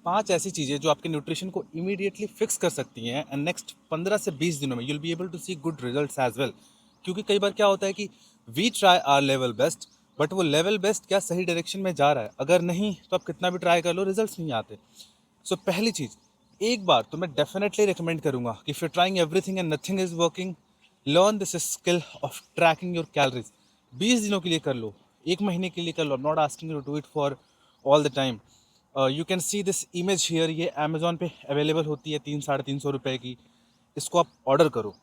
5 ऐसी चीज़ें जो आपके न्यूट्रिशन को इमीडिएटली फिक्स कर सकती हैं एंड नेक्स्ट 15 से 20 दिनों में you will be able to see good results as well. क्योंकि कई बार क्या होता है कि we try our level best, but वो लेवल बेस्ट क्या सही डायरेक्शन में जा रहा है? अगर नहीं तो आप कितना भी ट्राई कर लो, रिजल्ट्स नहीं आते। सो पहली चीज़, एक बार तो मैं डेफिनेटली रिकमेंड करूंगा कि if you trying everything and nothing is working, learn this skill of trekking your calories. 20 दिनों के लिए कर लो, एक महीने के लिए कर लो। I am not asking you to do it for all the time. You can see this image here, ये अमेजोन पे अवेलेबल होती है 300-350 रुपए की। इसको आप ऑर्डर करो।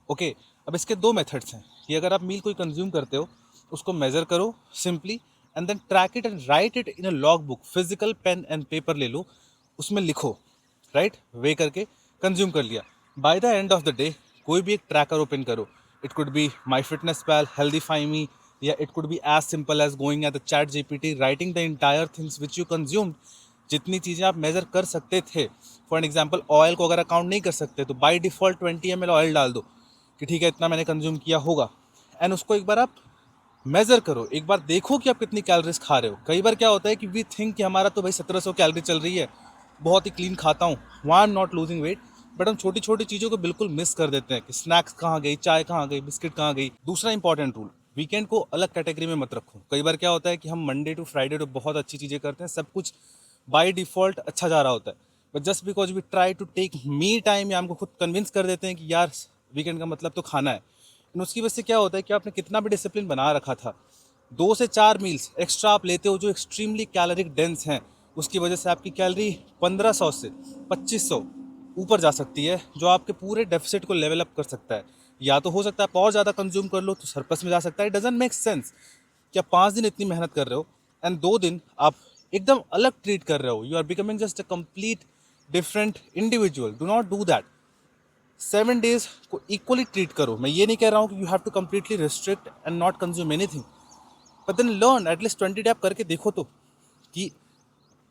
ओके अब इसके दो मेथड्स हैं कि अगर आप मील कोई कंज्यूम करते हो, उसको मेज़र करो simply and then track it and write it in a log book. Physical pen and paper ले लो, उसमें लिखो, राइट वे करके कंज्यूम कर लिया। By the end of the day कोई भी एक ट्रैकर ओपन करो। It could be my fitness pal, healthify me, या it could be as simple as going at the ChatGPT, writing the entire things which you consumed. जितनी चीज़ें आप measure कर सकते थे, फॉर एन एग्जाम्पल ऑयल को अगर account नहीं कर सकते तो बाई डिफ़ॉल्ट 20 ml ऑयल डाल दो कि ठीक है इतना मैंने कंज्यूम किया होगा। एंड उसको एक बार आप मेज़र करो, एक बार देखो कि आप कितनी कैलोरीज खा रहे हो। कई बार क्या होता है कि वी थिंक कि हमारा तो भाई 1700 कैलोरी चल रही है, बहुत ही क्लीन खाता हूँ, why I am not losing weight. But हम छोटी छोटी चीज़ों को बिल्कुल मिस कर देते हैं कि स्नैक्स कहाँ गई, चाय कहाँ गई, बिस्किट कहाँ गई। दूसरा इंपॉर्टेंट रूल, वीकेंड को अलग कैटेगरी में मत रखो। कई बार क्या होता है कि हम मंडे टू फ्राइडे तो बहुत अच्छी चीज़ें करते हैं, सब कुछ बाय डिफ़ॉल्ट अच्छा जा रहा होता है, but just because we try to take me time, या हमको खुद कन्विंस कर देते हैं कि यार वीकेंड का मतलब तो खाना है। एंड उसकी वजह से क्या होता है कि आपने कितना भी डिसिप्लिन बना रखा था, 2 से 4 मील्स एक्स्ट्रा आप लेते हो जो एक्सट्रीमली कैलोरिक डेंस हैं, उसकी वजह से आपकी कैलोरी 1500 से 2500 ऊपर जा सकती है, जो आपके पूरे डेफिसिट को लेवल अप कर सकता है। या तो हो सकता है आप और ज़्यादा कंज्यूम कर लो तो सरप्लस में जा सकता है। इट डजंट मेक सेंस कि आप 5 दिन इतनी मेहनत कर रहे हो एंड 2 दिन आप एकदम अलग ट्रीट कर रहे हो। You are becoming just a complete different individual. Do not do that. 7 days को इक्वली ट्रीट करो। मैं ये नहीं कह रहा हूँ कि you have to completely restrict and not consume anything, but then learn at least 20 day आप करके देखो तो कि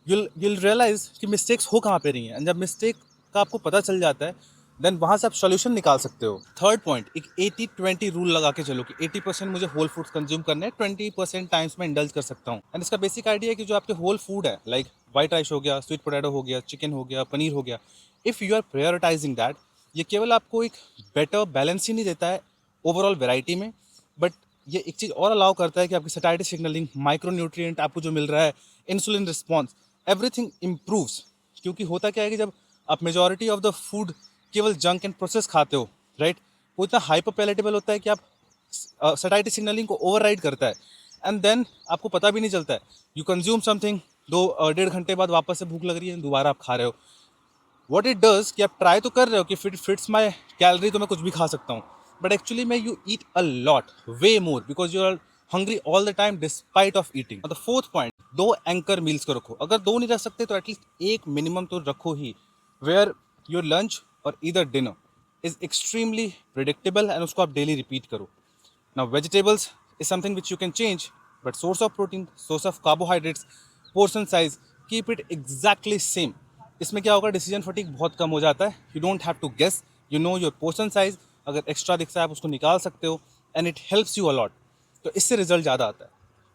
you'll realize कि मिस्टेक्स हो कहाँ पे रही हैं। एंड जब मिस्टेक का आपको पता चल जाता है देन वहाँ से आप सॉल्यूशन निकाल सकते हो। थर्ड पॉइंट, एक 80-20 रूल लगा के चलो कि 80% मुझे होल फूड्स कंज्यूम करने हैं, 20% टाइम्स मैं इंडल्ज कर सकता हूँ। एंड इसका बेसिक आइडिया है कि जो आपके होल फूड है, लाइक वाइट राइस हो गया, स्वीट पोटैटो हो गया, चिकन हो गया, पनीर हो गया, if you are prioritising that, ये केवल आपको एक बेटर बैलेंस ही नहीं देता है ओवरऑल वेराइटी में, बट ये एक चीज़ और अलाउ करता है कि आपकी सैटिस्फाइड सिग्नलिंग, माइक्रो न्यूट्रिएंट आपको जो मिल रहा है, इंसुलिन रिस्पॉन्स, एवरीथिंग इम्प्रूव्स। क्योंकि होता क्या है कि जब आप मेजॉरिटी ऑफ द फूड केवल जंक एंड प्रोसेस खाते हो, राइट, वो इतना हाइपर पैलेटेबल होता है कि आप सैटिस्फाइड सिग्नलिंग को ओवरराइड करता है एंड देन आपको पता भी नहीं चलता है। यू कंज्यूम समथिंग, 2-1.5 घंटे बाद वापस से भूख लग रही है, दोबारा आप खा रहे हो। वॉट इट डज कि आप ट्राई तो कर रहे हो कि फिट्स माई कैलोरी, तो मैं कुछ भी खा सकता हूँ, बट एक्चुअली मैं you eat a lot, way more, because you are hungry all the time despite of eating. The fourth point, 2 anchor meals को रखो। अगर 2 नहीं रख सकते तो एटलीस्ट एक मिनिमम तो रखो ही, वेयर योर लंच और either dinner is extremely predictable and उसको आप डेली रिपीट करो। Now, vegetables is something which you can change, but source of protein, source of carbohydrates, portion size, keep it exactly same. इसमें क्या होगा, decision fatigue बहुत कम हो जाता है। You don't have to guess, you know your portion size. अगर extra दिखता है आप उसको निकाल सकते हो and it helps you a lot. तो इससे रिजल्ट ज़्यादा आता है।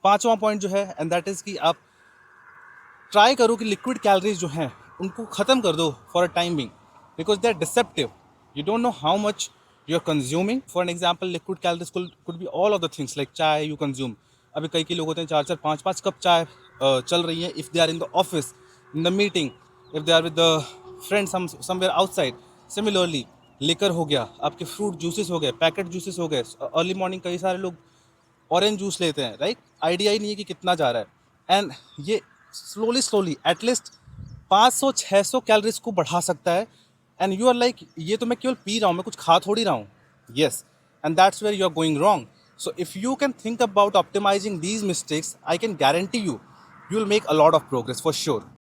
पांचवा पॉइंट जो है, एंड दैट इज़ कि आप ट्राई करो कि लिक्विड कैलोरीज जो हैं उनको ख़त्म कर दो for a time being, because they are deceptive. You don't know how much you are consuming. For an example, liquid calories could be all of the things like chai you consume. अभी कई लोग होते हैं 4-4, 5-5 कप चाय चल रही है, if they are in the office, in the meeting, if they are with the friends somewhere outside. Similarly liquor हो गया, आपके फ्रूट जूसेस हो गए, पैकेट जूसेस हो गए। अर्ली मॉर्निंग कई सारे लोग ऑरेंज जूस लेते हैं, राइट, आइडिया ही नहीं है कि कितना जा रहा है। एंड ये स्लोली एटलीस्ट 500-600 कैलोरीज को बढ़ा सकता है। एंड यू आर लाइक, ये तो मैं केवल पी रहा हूँ, मैं कुछ खा थोड़ी रहा हूँ। Yes, and that's where you are going wrong. So if you can think about optimising these mistakes, I can guarantee you, you will make a lot of progress for sure.